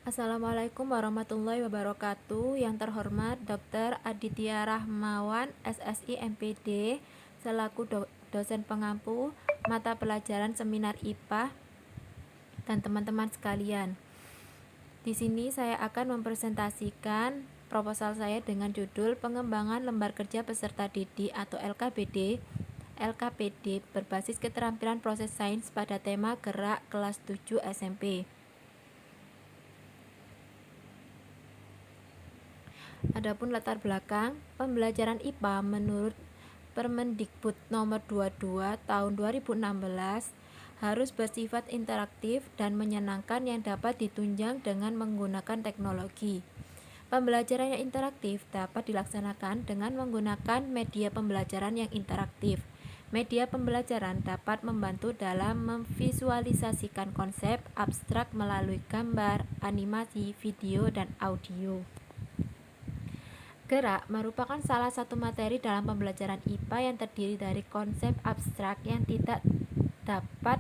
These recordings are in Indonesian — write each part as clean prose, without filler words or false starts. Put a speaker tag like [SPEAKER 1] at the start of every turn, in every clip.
[SPEAKER 1] Assalamualaikum warahmatullahi wabarakatuh. Yang terhormat Dr. Aditya Rahmawan, SSI MPD, selaku dosen pengampu mata pelajaran seminar IPA dan teman-teman sekalian. Di sini saya akan mempresentasikan proposal saya dengan judul Pengembangan Lembar Kerja Peserta Didik atau LKPD berbasis keterampilan proses sains pada tema gerak kelas 7 SMP. Adapun latar belakang pembelajaran IPA menurut Permendikbud nomor 22 tahun 2016 harus bersifat interaktif dan menyenangkan yang dapat ditunjang dengan menggunakan teknologi. Pembelajaran yang interaktif dapat dilaksanakan dengan menggunakan media pembelajaran yang interaktif. Media pembelajaran dapat membantu dalam memvisualisasikan konsep abstrak melalui gambar, animasi, video, dan audio. Gerak merupakan salah satu materi dalam pembelajaran IPA yang terdiri dari konsep abstrak yang tidak dapat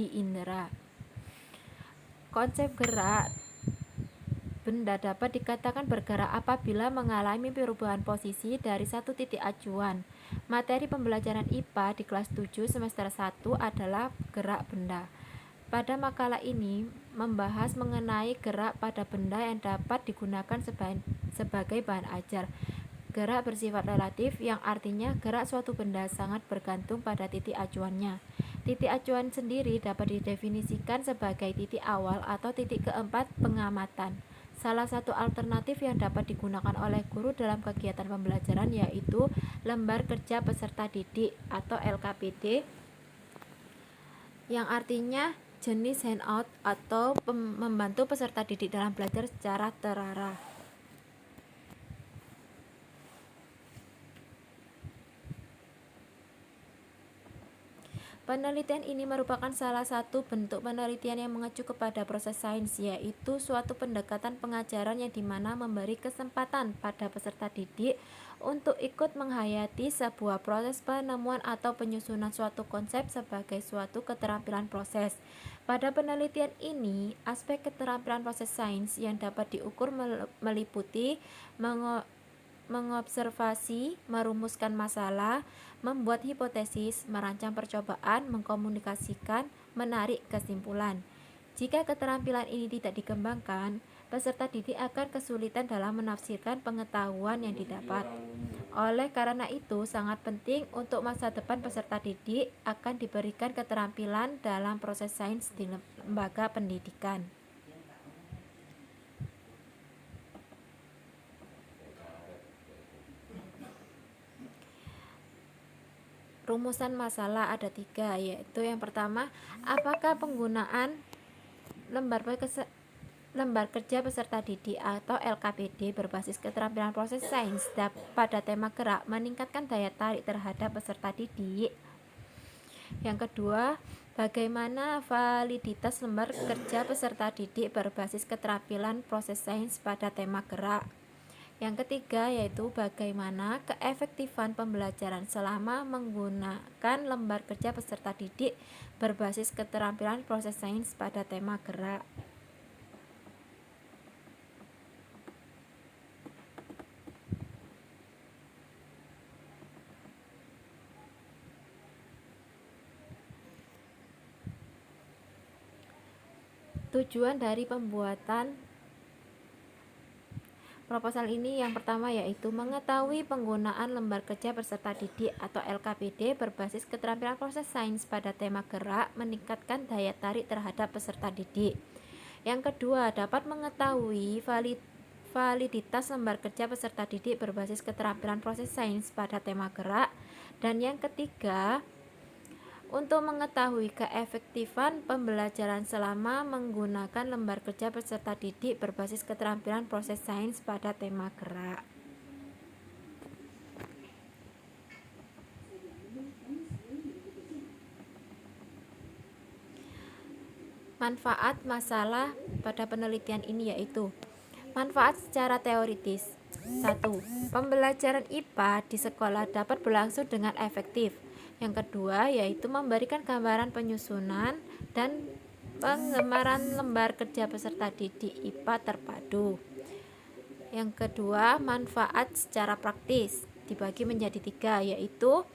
[SPEAKER 1] diindera. Konsep gerak benda dapat dikatakan bergerak apabila mengalami perubahan posisi dari satu titik acuan. Materi pembelajaran IPA di kelas 7 semester 1 adalah gerak benda. Pada makalah ini membahas mengenai gerak pada benda yang dapat digunakan sebagai bahan ajar. Gerak bersifat relatif yang artinya gerak suatu benda sangat bergantung pada titik acuannya. Titik acuan sendiri dapat didefinisikan sebagai titik awal atau titik keempat pengamatan. Salah satu alternatif yang dapat digunakan oleh guru dalam kegiatan pembelajaran yaitu lembar kerja peserta didik atau LKPD yang artinya jenis handout atau membantu peserta didik dalam belajar secara terarah. Penelitian ini merupakan salah satu bentuk penelitian yang mengacu kepada proses sains, yaitu suatu pendekatan pengajaran yang dimana memberi kesempatan pada peserta didik untuk ikut menghayati sebuah proses penemuan atau penyusunan suatu konsep sebagai suatu keterampilan proses. Pada penelitian ini, aspek keterampilan proses sains yang dapat diukur meliputi mengobservasi, merumuskan masalah, membuat hipotesis, merancang percobaan, mengkomunikasikan, menarik kesimpulan. Jika keterampilan ini tidak dikembangkan, peserta didik akan kesulitan dalam menafsirkan pengetahuan yang didapat. Oleh karena itu, sangat penting untuk masa depan peserta didik akan diberikan keterampilan dalam proses sains di lembaga pendidikan. Rumusan masalah ada 3, yaitu yang pertama, apakah penggunaan lembar kerja peserta didik atau LKPD berbasis keterampilan proses sains pada tema gerak meningkatkan daya tarik terhadap peserta didik. Yang kedua, bagaimana validitas lembar kerja peserta didik berbasis keterampilan proses sains pada tema gerak. Yang ketiga yaitu bagaimana keefektifan pembelajaran selama menggunakan lembar kerja peserta didik berbasis keterampilan proses sains pada tema gerak. Tujuan dari pembuatan proposal ini yang pertama yaitu mengetahui penggunaan lembar kerja peserta didik atau LKPD berbasis keterampilan proses sains pada tema gerak meningkatkan daya tarik terhadap peserta didik. Yang kedua, dapat mengetahui validitas lembar kerja peserta didik berbasis keterampilan proses sains pada tema gerak. Dan yang ketiga, untuk mengetahui keefektifan pembelajaran selama menggunakan lembar kerja peserta didik berbasis keterampilan proses sains pada tema gerak. Manfaat masalah pada penelitian ini yaitu manfaat secara teoritis. 1. Pembelajaran IPA di sekolah dapat berlangsung dengan efektif. Yang kedua yaitu memberikan gambaran penyusunan dan Penggemaran lembar kerja peserta didik IPA terpadu. Yang kedua, manfaat secara praktis dibagi menjadi 3, yaitu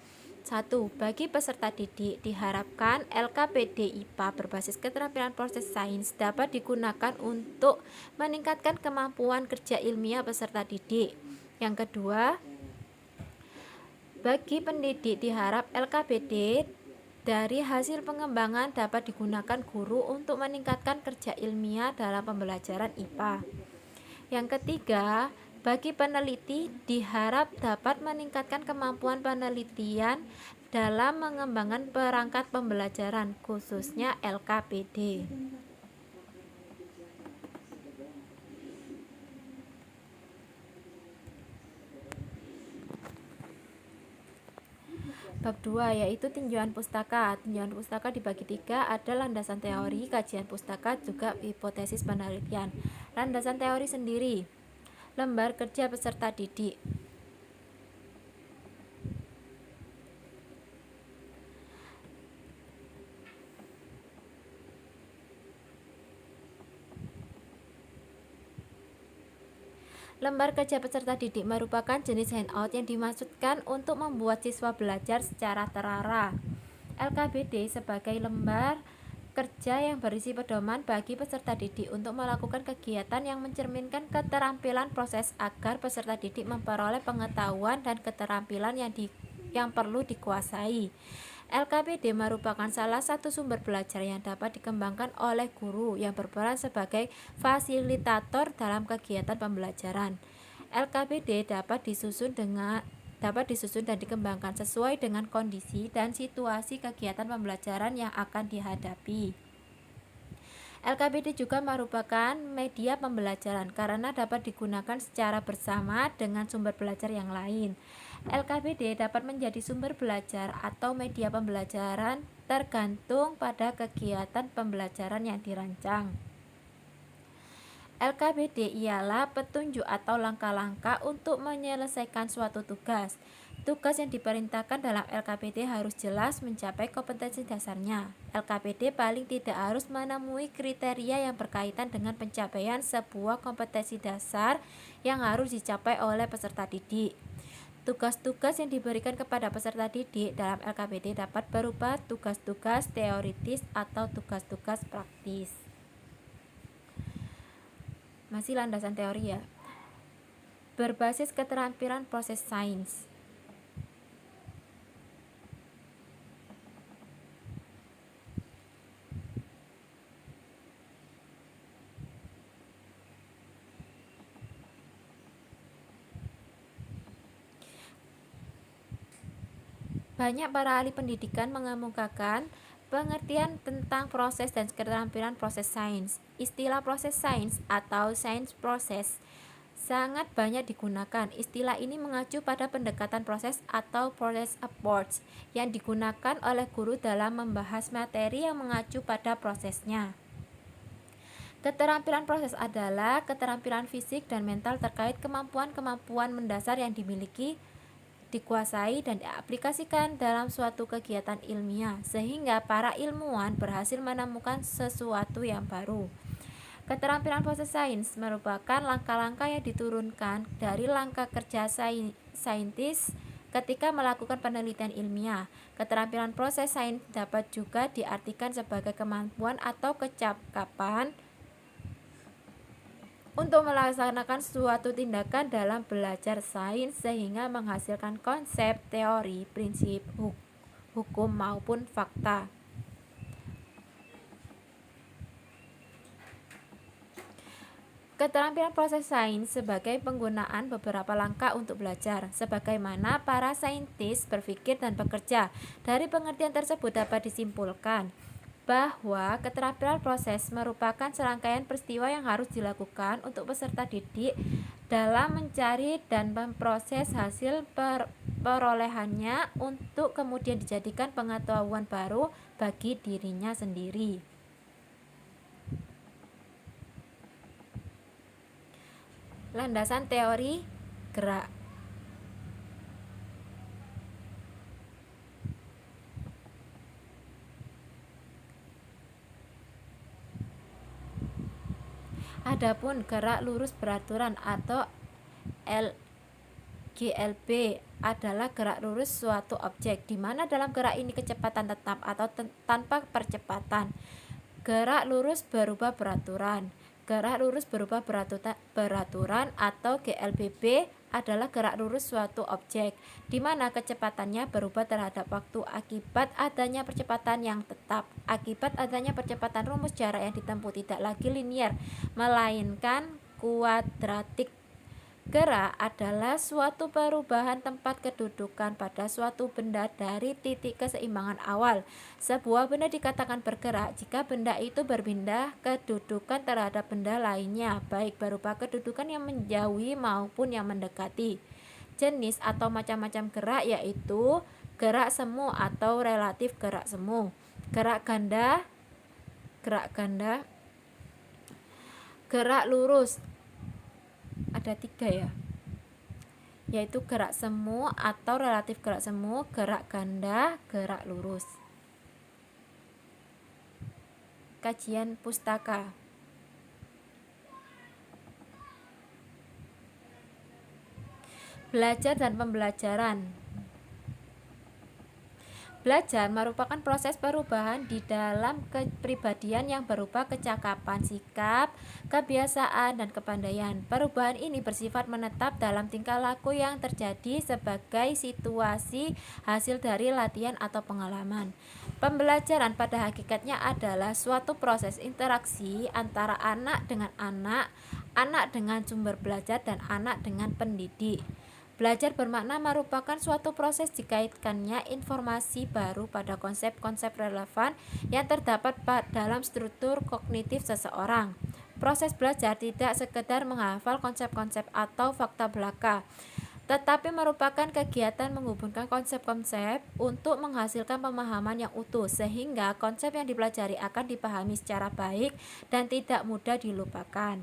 [SPEAKER 1] 1. Bagi peserta didik, diharapkan LKPD IPA berbasis keterampilan proses sains dapat digunakan untuk meningkatkan kemampuan kerja ilmiah peserta didik. Yang kedua, bagi pendidik diharap LKPD dari hasil pengembangan dapat digunakan guru untuk meningkatkan kerja ilmiah dalam pembelajaran IPA. Yang ketiga, bagi peneliti diharap dapat meningkatkan kemampuan penelitian dalam mengembangkan perangkat pembelajaran, khususnya LKPD. Bab 2 yaitu tinjauan pustaka. Tinjauan pustaka dibagi 3, ada landasan teori, kajian pustaka, juga hipotesis penelitian. Landasan teori sendiri, lembar kerja peserta didik. Lembar kerja peserta didik merupakan jenis handout yang dimaksudkan untuk membuat siswa belajar secara terarah. LKBD sebagai lembar kerja yang berisi pedoman bagi peserta didik untuk melakukan kegiatan yang mencerminkan keterampilan proses agar peserta didik memperoleh pengetahuan dan keterampilan yang perlu dikuasai. LKPD merupakan salah satu sumber belajar yang dapat dikembangkan oleh guru yang berperan sebagai fasilitator dalam kegiatan pembelajaran. LKPD dapat disusun dan dikembangkan sesuai dengan kondisi dan situasi kegiatan pembelajaran yang akan dihadapi. LKPD juga merupakan media pembelajaran karena dapat digunakan secara bersama dengan sumber belajar yang lain. LKPD dapat menjadi sumber belajar atau media pembelajaran tergantung pada kegiatan pembelajaran yang dirancang. LKPD ialah petunjuk atau langkah-langkah untuk menyelesaikan suatu tugas. Tugas yang diperintahkan dalam LKPD harus jelas mencapai kompetensi dasarnya. LKPD paling tidak harus menemui kriteria yang berkaitan dengan pencapaian sebuah kompetensi dasar yang harus dicapai oleh peserta didik. Tugas-tugas yang diberikan kepada peserta didik dalam LKPD dapat berupa tugas-tugas teoritis atau tugas-tugas praktis. Masih landasan teori ya. Berbasis keterampilan proses sains. Banyak para ahli pendidikan mengemukakan pengertian tentang proses dan keterampilan proses sains. Istilah proses sains atau science process sangat banyak digunakan. Istilah ini mengacu pada pendekatan proses atau process approach yang digunakan oleh guru dalam membahas materi yang mengacu pada prosesnya. Keterampilan proses adalah keterampilan fisik dan mental terkait kemampuan-kemampuan mendasar yang dimiliki, dikuasai dan diaplikasikan dalam suatu kegiatan ilmiah sehingga para ilmuwan berhasil menemukan sesuatu yang baru. Keterampilan proses sains merupakan langkah-langkah yang diturunkan dari langkah kerja saintis ketika melakukan penelitian ilmiah. Keterampilan proses sains dapat juga diartikan sebagai kemampuan atau kecakapan untuk melaksanakan suatu tindakan dalam belajar sains sehingga menghasilkan konsep, teori, prinsip, hukum maupun fakta. Keterampilan proses sains sebagai penggunaan beberapa langkah untuk belajar, sebagaimana para saintis berpikir dan bekerja. Dari pengertian tersebut dapat disimpulkan bahwa keterampilan proses merupakan serangkaian peristiwa yang harus dilakukan untuk peserta didik dalam mencari dan memproses hasil perolehannya untuk kemudian dijadikan pengetahuan baru bagi dirinya sendiri. Landasan teori gerak. Adapun gerak lurus beraturan atau GLB adalah gerak lurus suatu objek, di mana dalam gerak ini kecepatan tetap atau tanpa percepatan. Gerak lurus berubah beraturan. Gerak lurus berubah beraturan atau GLBB adalah gerak lurus suatu objek, di mana kecepatannya berubah terhadap waktu akibat adanya percepatan yang tetap. Akibat adanya percepatan, rumus jarak yang ditempuh tidak lagi linear, melainkan kuadratik. Gerak adalah suatu perubahan tempat kedudukan pada suatu benda dari titik keseimbangan awal. Sebuah benda dikatakan bergerak jika benda itu berpindah kedudukan terhadap benda lainnya, baik berupa kedudukan yang menjauhi maupun yang mendekati. Jenis atau macam-macam gerak yaitu gerak semu atau relatif gerak semu, gerak ganda, gerak lurus. Ada 3 ya, yaitu gerak semu atau relatif gerak semu, gerak ganda, gerak lurus. Kajian pustaka. Belajar dan pembelajaran. Belajar merupakan proses perubahan di dalam kepribadian yang berupa kecakapan, sikap, kebiasaan, dan kepandaian. Perubahan ini bersifat menetap dalam tingkah laku yang terjadi sebagai situasi hasil dari latihan atau pengalaman. Pembelajaran pada hakikatnya adalah suatu proses interaksi antara anak dengan anak dengan sumber belajar, dan anak dengan pendidik. Belajar bermakna merupakan suatu proses dikaitkannya informasi baru pada konsep-konsep relevan yang terdapat dalam struktur kognitif seseorang. Proses belajar tidak sekedar menghafal konsep-konsep atau fakta belaka, tetapi merupakan kegiatan menghubungkan konsep-konsep untuk menghasilkan pemahaman yang utuh, sehingga konsep yang dipelajari akan dipahami secara baik dan tidak mudah dilupakan.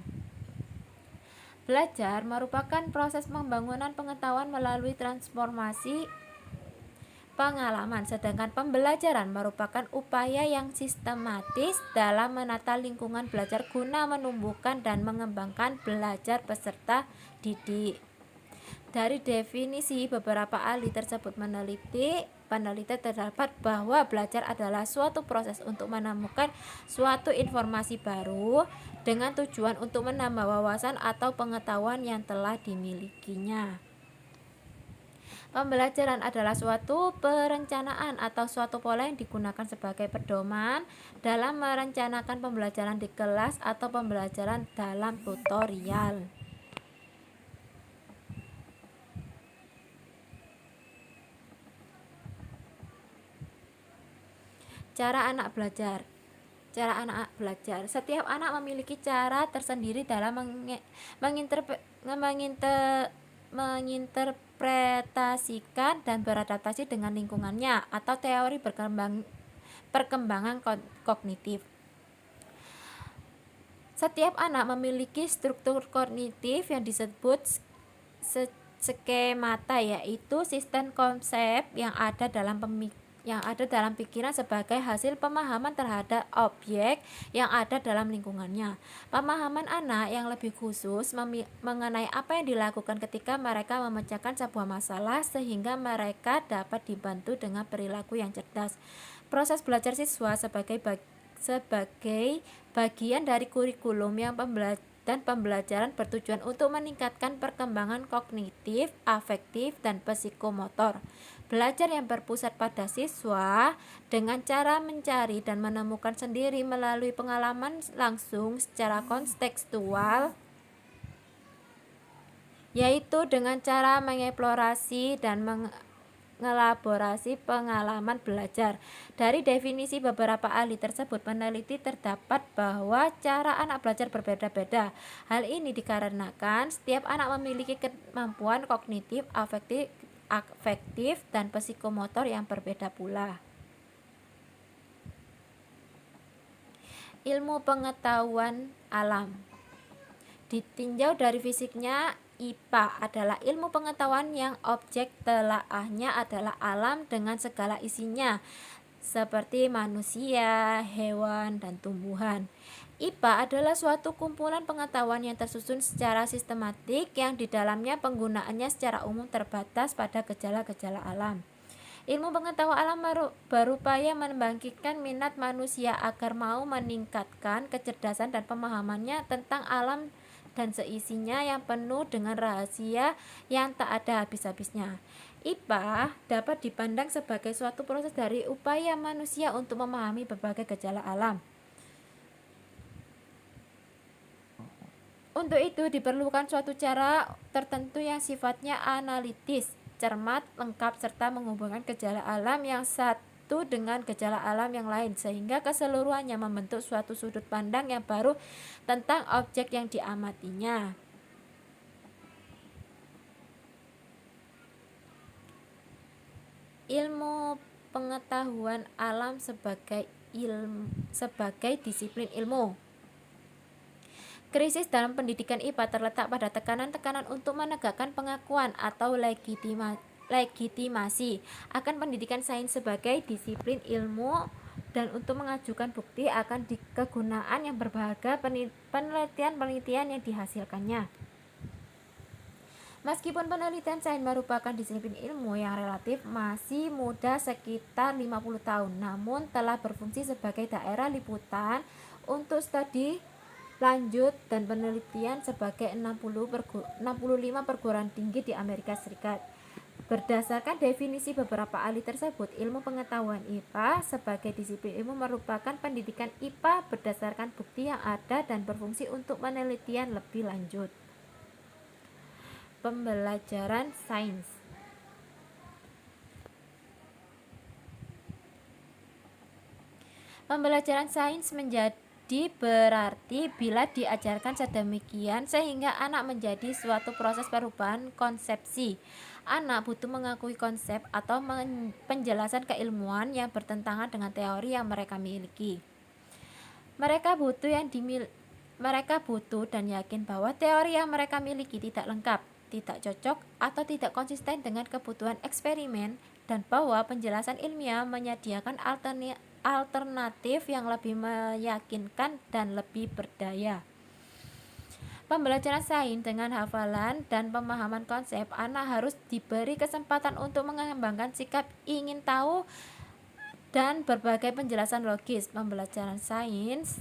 [SPEAKER 1] Belajar merupakan proses pembangunan pengetahuan melalui transformasi pengalaman, sedangkan pembelajaran merupakan upaya yang sistematis dalam menata lingkungan belajar guna menumbuhkan dan mengembangkan belajar peserta didik. Dari definisi beberapa ahli tersebut peneliti terdapat bahwa belajar adalah suatu proses untuk menemukan suatu informasi baru dengan tujuan untuk menambah wawasan atau pengetahuan yang telah dimilikinya. Pembelajaran adalah suatu perencanaan atau suatu pola yang digunakan sebagai pedoman dalam merencanakan pembelajaran di kelas atau pembelajaran dalam tutorial. Cara anak belajar. Setiap anak memiliki cara tersendiri dalam menginterpretasikan dan beradaptasi dengan lingkungannya atau teori perkembangan kognitif. Setiap anak memiliki struktur kognitif yang disebut skemata, yaitu sistem konsep yang ada dalam pikiran sebagai hasil pemahaman terhadap objek yang ada dalam lingkungannya. Pemahaman anak yang lebih khusus mengenai apa yang dilakukan ketika mereka memecahkan sebuah masalah, sehingga mereka dapat dibantu dengan perilaku yang cerdas. Proses belajar siswa sebagai bagian dari kurikulum dan pembelajaran bertujuan untuk meningkatkan perkembangan kognitif, afektif, dan psikomotor. Belajar yang berpusat pada siswa dengan cara mencari dan menemukan sendiri melalui pengalaman langsung secara kontekstual, yaitu dengan cara mengeksplorasi dan mengelaborasi pengalaman belajar. Dari definisi beberapa ahli tersebut, peneliti terdapat bahwa cara anak belajar berbeda-beda. Hal ini dikarenakan setiap anak memiliki kemampuan kognitif, afektif, dan psikomotor yang berbeda pula. Ilmu pengetahuan alam. Ditinjau dari fisiknya, IPA adalah ilmu pengetahuan yang objek telaahnya adalah alam dengan segala isinya, seperti manusia, hewan, dan tumbuhan. IPA adalah suatu kumpulan pengetahuan yang tersusun secara sistematik yang di dalamnya penggunaannya secara umum terbatas pada gejala-gejala alam. Ilmu pengetahuan alam berupaya membangkitkan minat manusia agar mau meningkatkan kecerdasan dan pemahamannya tentang alam dan seisinya yang penuh dengan rahasia yang tak ada habis-habisnya. IPA dapat dipandang sebagai suatu proses dari upaya manusia untuk memahami berbagai gejala alam. Untuk itu diperlukan suatu cara tertentu yang sifatnya analitis, cermat, lengkap, serta menghubungkan gejala alam yang satu dengan gejala alam yang lain sehingga keseluruhannya membentuk suatu sudut pandang yang baru tentang objek yang diamatinya. Ilmu pengetahuan alam sebagai disiplin ilmu. Krisis dalam pendidikan IPA terletak pada tekanan-tekanan untuk menegakkan pengakuan atau legitimasi akan pendidikan sains sebagai disiplin ilmu dan untuk mengajukan bukti akan kegunaan yang berharga penelitian-penelitian yang dihasilkannya. Meskipun penelitian sains merupakan disiplin ilmu yang relatif masih muda sekitar 50 tahun, namun telah berfungsi sebagai daerah liputan untuk studi lanjut dan penelitian sebagai 65 perguruan tinggi di Amerika Serikat. Berdasarkan definisi beberapa ahli tersebut, ilmu pengetahuan IPA sebagai disiplin ilmu merupakan pendidikan IPA berdasarkan bukti yang ada dan berfungsi untuk penelitian lebih lanjut. Pembelajaran sains. Pembelajaran sains menjadi berarti bila diajarkan sedemikian sehingga anak menjadi suatu proses perubahan konsepsi. Anak butuh mengakui konsep atau penjelasan keilmuan yang bertentangan dengan teori yang mereka miliki. Mereka butuh dan yakin bahwa teori yang mereka miliki tidak lengkap, tidak cocok, atau tidak konsisten dengan kebutuhan eksperimen, dan bahwa penjelasan ilmiah menyediakan alternatif yang lebih meyakinkan dan lebih berdaya. Pembelajaran sains dengan hafalan dan pemahaman konsep, anak harus diberi kesempatan untuk mengembangkan sikap ingin tahu dan berbagai penjelasan logis. Pembelajaran sains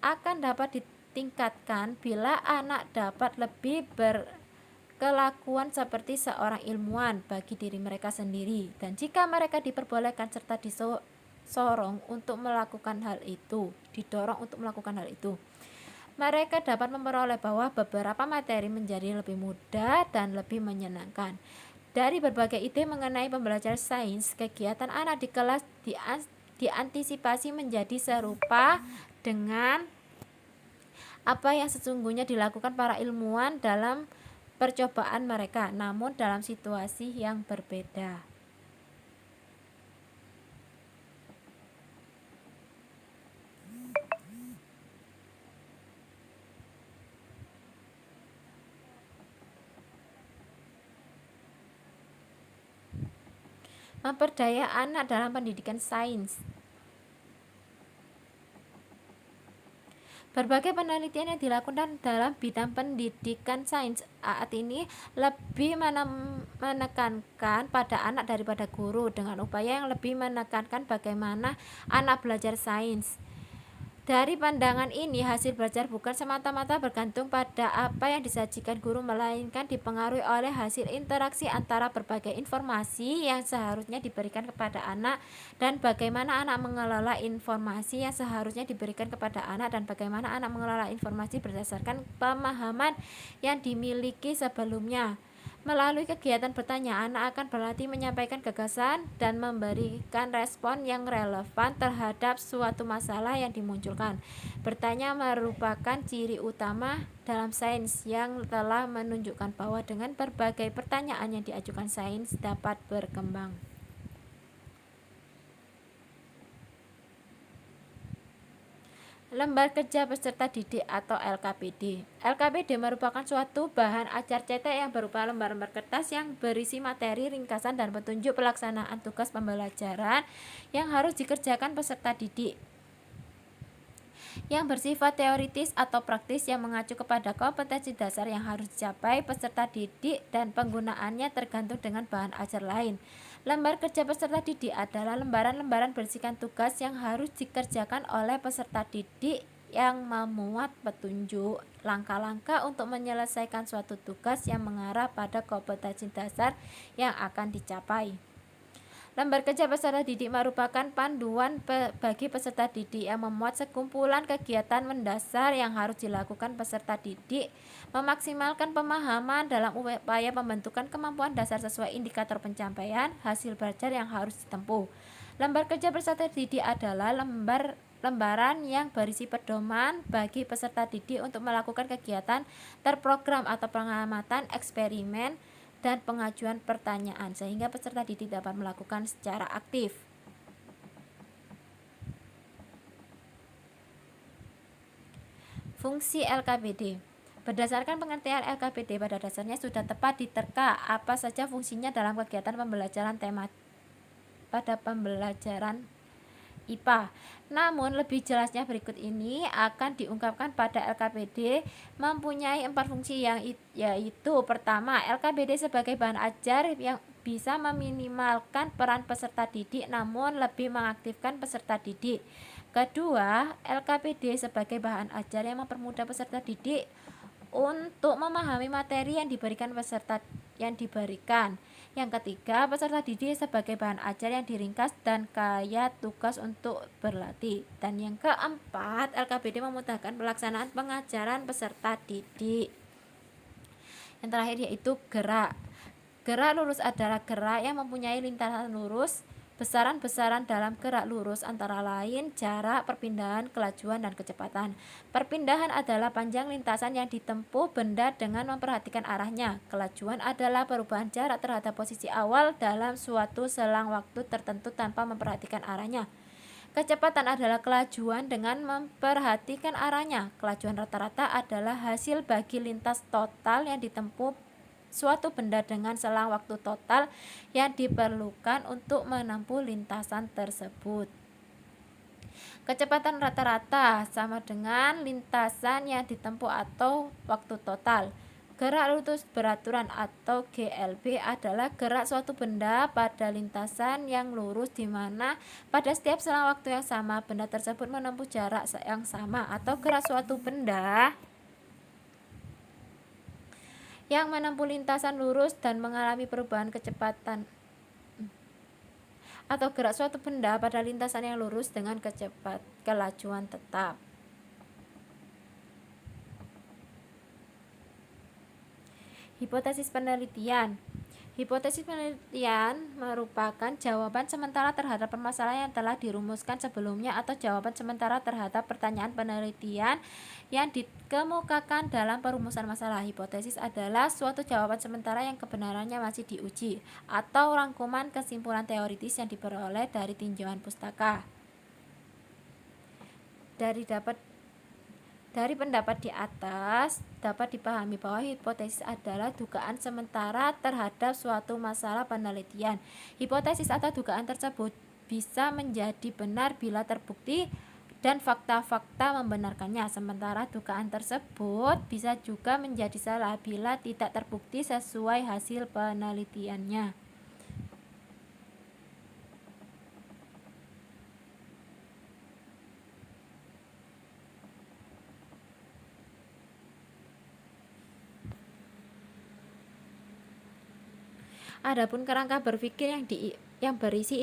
[SPEAKER 1] akan dapat ditingkatkan bila anak dapat lebih berkelakuan seperti seorang ilmuwan bagi diri mereka sendiri, dan jika mereka diperbolehkan serta didorong untuk melakukan hal itu, mereka dapat memperoleh bahwa beberapa materi menjadi lebih mudah dan lebih menyenangkan. Dari berbagai ide mengenai pembelajaran sains, kegiatan anak di kelas diantisipasi menjadi serupa dengan apa yang sesungguhnya dilakukan para ilmuwan dalam percobaan mereka, namun dalam situasi yang berbeda. Memperdaya anak dalam pendidikan sains. Berbagai penelitian yang dilakukan dalam bidang pendidikan sains saat ini lebih menekankan pada anak daripada guru, dengan upaya yang lebih menekankan bagaimana anak belajar sains. Dari pandangan ini, hasil belajar bukan semata-mata bergantung pada apa yang disajikan guru, melainkan dipengaruhi oleh hasil interaksi antara berbagai informasi yang seharusnya diberikan kepada anak dan bagaimana anak mengelola informasi yang seharusnya diberikan kepada anak dan bagaimana anak mengelola informasi berdasarkan pemahaman yang dimiliki sebelumnya. Melalui kegiatan bertanya, anak akan berlatih menyampaikan gagasan dan memberikan respon yang relevan terhadap suatu masalah yang dimunculkan. Bertanya merupakan ciri utama dalam sains yang telah menunjukkan bahwa dengan berbagai pertanyaan yang diajukan, sains dapat berkembang. Lembar Kerja Peserta Didik atau LKPD. LKPD merupakan suatu bahan ajar cetak yang berupa lembar-lembar kertas yang berisi materi, ringkasan, dan petunjuk pelaksanaan tugas pembelajaran yang harus dikerjakan peserta didik. yang bersifat teoritis atau praktis yang mengacu kepada kompetensi dasar yang harus dicapai peserta didik dan penggunaannya tergantung dengan bahan ajar lain. Lembar kerja peserta didik adalah lembaran-lembaran berisikan tugas yang harus dikerjakan oleh peserta didik yang memuat petunjuk langkah-langkah untuk menyelesaikan suatu tugas yang mengarah pada kompetensi dasar yang akan dicapai. Lembar kerja peserta didik merupakan panduan bagi peserta didik yang memuat sekumpulan kegiatan mendasar yang harus dilakukan peserta didik, memaksimalkan pemahaman dalam upaya pembentukan kemampuan dasar sesuai indikator pencapaian hasil belajar yang harus ditempuh. Lembar kerja peserta didik adalah lembaran yang berisi pedoman bagi peserta didik untuk melakukan kegiatan terprogram atau pengamatan eksperimen dan pengajuan pertanyaan sehingga peserta didik dapat melakukan secara aktif. Fungsi LKPD. Berdasarkan pengertian LKPD pada dasarnya sudah tepat diterka apa saja fungsinya dalam kegiatan pembelajaran tema pada pembelajaran IPA. Namun lebih jelasnya berikut ini akan diungkapkan pada LKPD mempunyai 4 fungsi yaitu pertama, LKPD sebagai bahan ajar yang bisa meminimalkan peran peserta didik namun lebih mengaktifkan peserta didik. Kedua, LKPD sebagai bahan ajar yang mempermudah peserta didik untuk memahami materi yang diberikan peserta yang diberikan. Yang ketiga, peserta didik sebagai bahan ajar yang diringkas dan kaya tugas untuk berlatih. Dan yang keempat, LKPD memudahkan pelaksanaan pengajaran peserta didik. Yang terakhir yaitu gerak. Gerak lurus adalah gerak yang mempunyai lintasan lurus. Besaran-besaran dalam gerak lurus antara lain jarak, perpindahan, kelajuan, dan kecepatan. Perpindahan adalah panjang lintasan yang ditempuh benda dengan memperhatikan arahnya. Kelajuan adalah perubahan jarak terhadap posisi awal dalam suatu selang waktu tertentu tanpa memperhatikan arahnya. Kecepatan adalah kelajuan dengan memperhatikan arahnya. Kelajuan rata-rata adalah hasil bagi lintas total yang ditempuh suatu benda dengan selang waktu total yang diperlukan untuk menempuh lintasan tersebut. Kecepatan rata-rata sama dengan lintasan yang ditempuh atau waktu total. Gerak lurus beraturan atau GLB adalah gerak suatu benda pada lintasan yang lurus di mana pada setiap selang waktu yang sama benda tersebut menempuh jarak yang sama, atau gerak suatu benda yang menempuh lintasan lurus dan mengalami perubahan kecepatan, atau gerak suatu benda pada lintasan yang lurus dengan kelajuan tetap. Hipotesis penelitian. Hipotesis penelitian merupakan jawaban sementara terhadap permasalahan yang telah dirumuskan sebelumnya atau jawaban sementara terhadap pertanyaan penelitian yang dikemukakan dalam perumusan masalah. Hipotesis adalah suatu jawaban sementara yang kebenarannya masih diuji atau rangkuman kesimpulan teoritis yang diperoleh dari tinjauan pustaka. Dari pendapat di atas, dapat dipahami bahwa hipotesis adalah dugaan sementara terhadap suatu masalah penelitian. Hipotesis atau dugaan tersebut bisa menjadi benar bila terbukti dan fakta-fakta membenarkannya, sementara dugaan tersebut bisa juga menjadi salah bila tidak terbukti sesuai hasil penelitiannya. Adapun kerangka berpikir yang berisi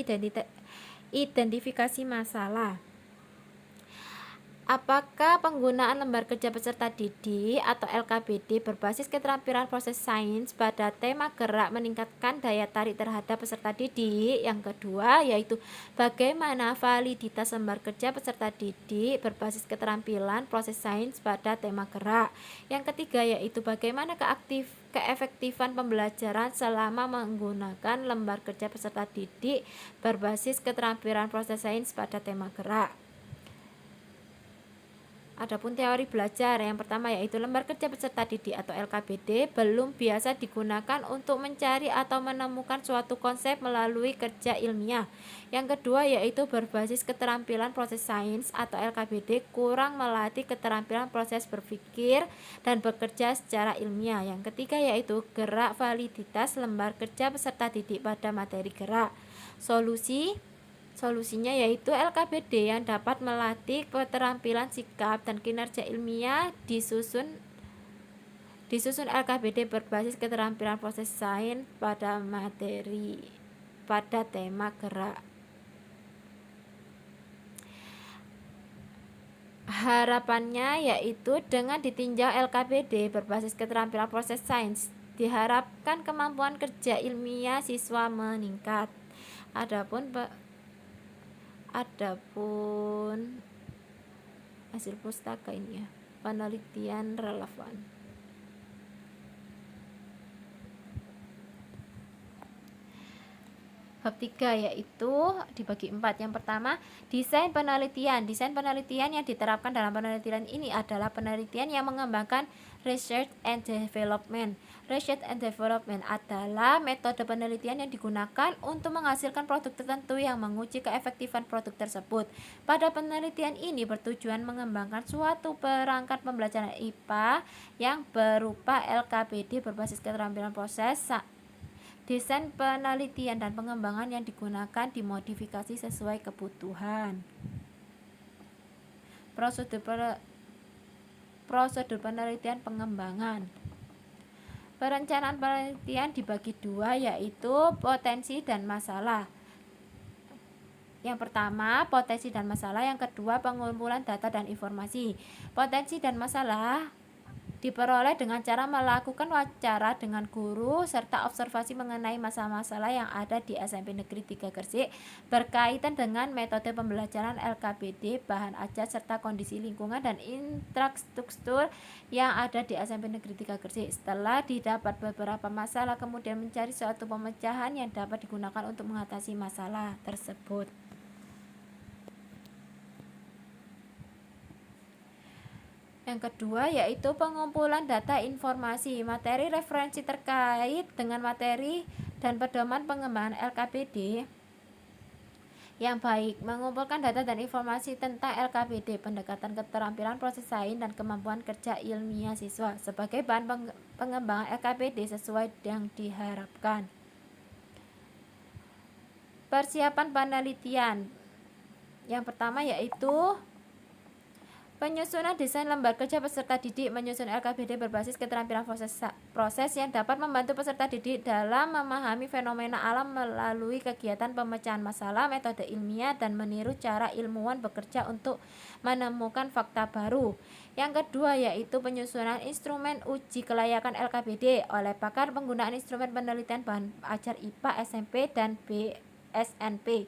[SPEAKER 1] identifikasi masalah. Apakah penggunaan lembar kerja peserta didik atau LKPD berbasis keterampilan proses sains pada tema gerak meningkatkan daya tarik terhadap peserta didik? Yang kedua yaitu bagaimana validitas lembar kerja peserta didik berbasis keterampilan proses sains pada tema gerak. Yang ketiga yaitu bagaimana keefektifan pembelajaran selama menggunakan lembar kerja peserta didik berbasis keterampilan proses sains pada tema gerak. Adapun teori belajar yang pertama yaitu lembar kerja peserta didik atau LKPD belum biasa digunakan untuk mencari atau menemukan suatu konsep melalui kerja ilmiah. Yang kedua yaitu berbasis keterampilan proses sains atau LKPD kurang melatih keterampilan proses berpikir dan bekerja secara ilmiah. Yang ketiga yaitu gerak validitas lembar kerja peserta didik pada materi gerak. Solusinya yaitu LKPD yang dapat melatih keterampilan sikap dan kinerja ilmiah disusun LKPD berbasis keterampilan proses sains pada tema gerak. Harapannya yaitu dengan ditinjau LKPD berbasis keterampilan proses sains, diharapkan kemampuan kerja ilmiah siswa meningkat. Adapun hasil pustaka ini ya, penelitian relevan. Bab 3 yaitu dibagi 4. Yang pertama, desain penelitian. Desain penelitian yang diterapkan dalam penelitian ini adalah penelitian yang mengembangkan research and development. Research and development adalah metode penelitian yang digunakan untuk menghasilkan produk tertentu yang menguji keefektifan produk tersebut. Pada penelitian ini bertujuan mengembangkan suatu perangkat pembelajaran IPA yang berupa LKPD berbasis keterampilan proses. Desain penelitian dan pengembangan yang digunakan dimodifikasi sesuai kebutuhan. Prosedur penelitian pengembangan. Perencanaan penelitian dibagi dua yaitu potensi dan masalah. Yang pertama, potensi dan masalah. Yang kedua, pengumpulan data dan informasi. Potensi dan masalah diperoleh dengan cara melakukan wawancara dengan guru serta observasi mengenai masalah-masalah yang ada di SMP Negeri 3 Gresik berkaitan dengan metode pembelajaran LKPD, bahan ajar serta kondisi lingkungan dan infrastruktur yang ada di SMP Negeri 3 Gresik. Setelah didapat beberapa masalah, kemudian mencari suatu pemecahan yang dapat digunakan untuk mengatasi masalah tersebut. Yang kedua yaitu pengumpulan data informasi, materi referensi terkait dengan materi dan pedoman pengembangan LKPD yang baik, mengumpulkan data dan informasi tentang LKPD, pendekatan keterampilan proses sains dan kemampuan kerja ilmiah siswa sebagai bahan pengembangan LKPD sesuai yang diharapkan. Persiapan penelitian. Yang pertama yaitu penyusunan desain lembar kerja peserta didik, menyusun LKPD berbasis keterampilan proses yang dapat membantu peserta didik dalam memahami fenomena alam melalui kegiatan pemecahan masalah, metode ilmiah, dan meniru cara ilmuwan bekerja untuk menemukan fakta baru. Yang kedua yaitu penyusunan instrumen uji kelayakan LKPD oleh pakar penggunaan instrumen penelitian bahan ajar IPA, SMP, dan BSNP.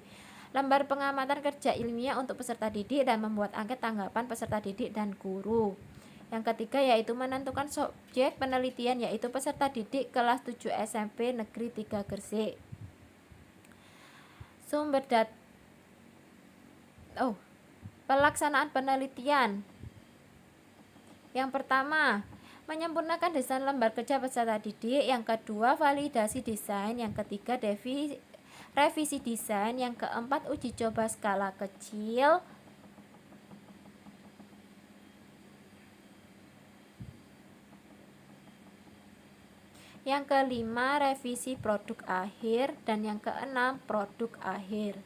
[SPEAKER 1] Lembar pengamatan kerja ilmiah untuk peserta didik dan membuat angket tanggapan peserta didik dan guru. Yang ketiga yaitu menentukan subjek penelitian yaitu peserta didik kelas 7 SMP Negeri 3 Gresik. Pelaksanaan penelitian. Yang pertama, menyempurnakan desain lembar kerja peserta didik. Yang kedua, validasi desain. Yang ketiga, revisi desain. Yang keempat, uji coba skala kecil. Yang kelima, revisi produk akhir. Dan yang keenam, produk akhir.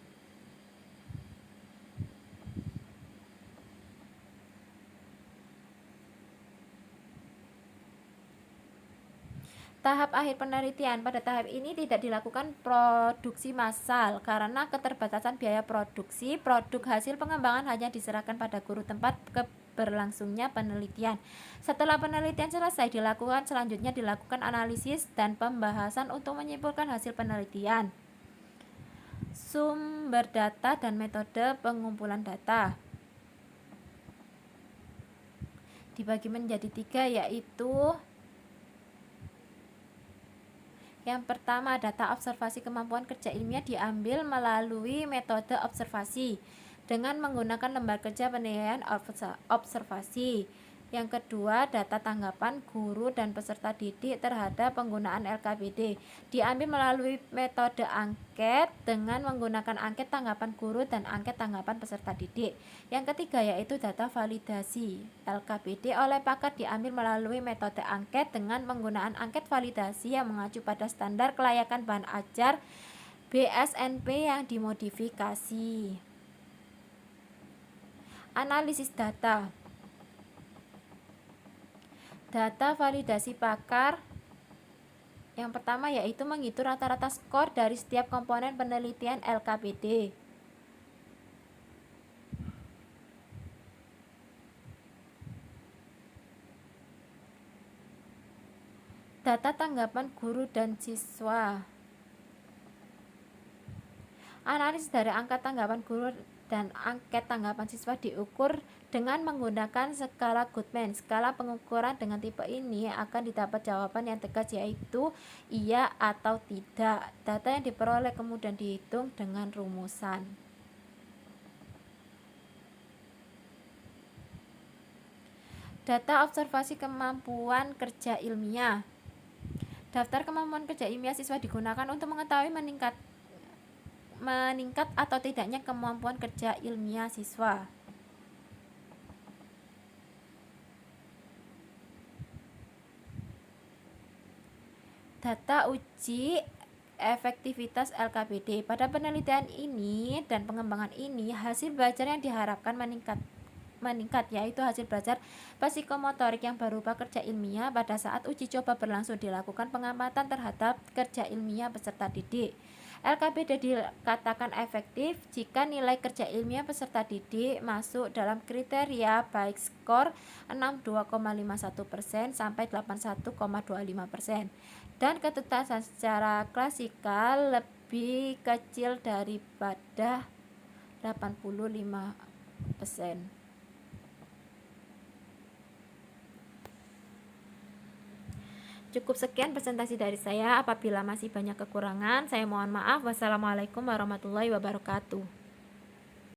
[SPEAKER 1] Tahap akhir penelitian. Pada tahap ini tidak dilakukan produksi massal karena keterbatasan biaya produksi. Produk hasil pengembangan hanya diserahkan pada guru tempat berlangsungnya penelitian. Setelah penelitian selesai selanjutnya dilakukan analisis dan pembahasan untuk menyimpulkan hasil penelitian. Sumber data dan metode pengumpulan data dibagi menjadi 3 yaitu yang pertama, data observasi kemampuan kerja ilmiah diambil melalui metode observasi. dengan menggunakan lembar kerja penilaian observasi. Yang kedua, data tanggapan guru dan peserta didik terhadap penggunaan LKPD diambil melalui metode angket dengan menggunakan angket tanggapan guru dan angket tanggapan peserta didik. Yang ketiga yaitu data validasi LKPD oleh pakar diambil melalui metode angket dengan menggunakan angket validasi yang mengacu pada standar kelayakan bahan ajar BSNP yang dimodifikasi. Analisis data. Data validasi pakar yang pertama yaitu menghitung rata-rata skor dari setiap komponen penelitian LKPD. Data tanggapan guru dan siswa. Analisis dari angka tanggapan guru dan angket tanggapan siswa diukur dengan menggunakan skala Goodman. Skala pengukuran dengan tipe ini akan didapat jawaban yang tegas yaitu iya atau tidak. Data yang diperoleh kemudian dihitung dengan rumusan. Data observasi kemampuan kerja ilmiah. Daftar kemampuan kerja ilmiah siswa digunakan untuk mengetahui meningkat atau tidaknya kemampuan kerja ilmiah siswa. Data uji efektivitas LKPD. Pada penelitian ini dan pengembangan ini, hasil belajar yang diharapkan meningkat yaitu hasil belajar psikomotorik yang berupa kerja ilmiah. Pada saat uji coba berlangsung dilakukan pengamatan terhadap kerja ilmiah peserta didik. LKPD dikatakan efektif jika nilai kerja ilmiah peserta didik masuk dalam kriteria baik skor 62,51% sampai 81,25% dan ketuntasan secara klasikal lebih kecil daripada 85%. Cukup sekian presentasi dari saya. Apabila masih banyak kekurangan, saya mohon maaf. Wassalamualaikum warahmatullahi wabarakatuh.